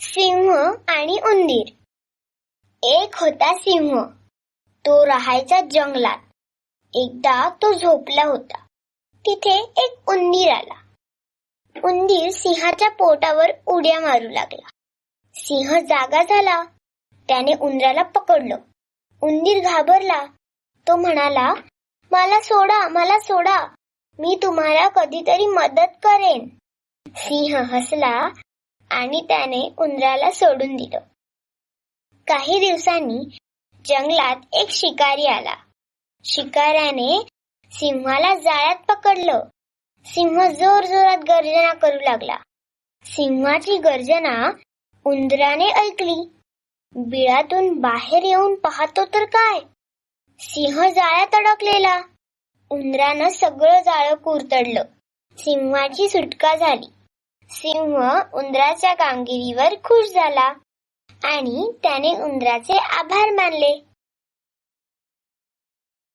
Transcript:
सिंह आणि उंदीर. एक होता सिंह. तो राहायचा जंगलात. एकदा तो झोपला होता. तिथे एक उंदीर आला. उंदीर सिंहाच्या पोटावर उड्या मारू लागला. सिंह जागा झाला. त्याने उंदराला पकडलं. उंदीर घाबरला. तो म्हणाला, मला सोडा, मला सोडा, मी तुम्हाला कधीतरी मदत करेन. सिंह हसला आणि त्याने उंदराला सोडून दिलं. काही दिवसांनी जंगलात एक शिकारी आला. शिकाऱ्याने सिंहाला जाळ्यात पकडलं. सिंह जोरजोरात गर्जना करू लागला. सिंहाची गर्जना उंदराने ऐकली. बिळातून बाहेर येऊन पाहतो तर काय, सिंह जाळ्यात अडकलेला. उंदरानं सगळं जाळं कुरतडलं. सिंहाची सुटका झाली. सिंह उंदराच्या कामगिरीवर खुश झाला आणि त्याने उंदराचे आभार मानले.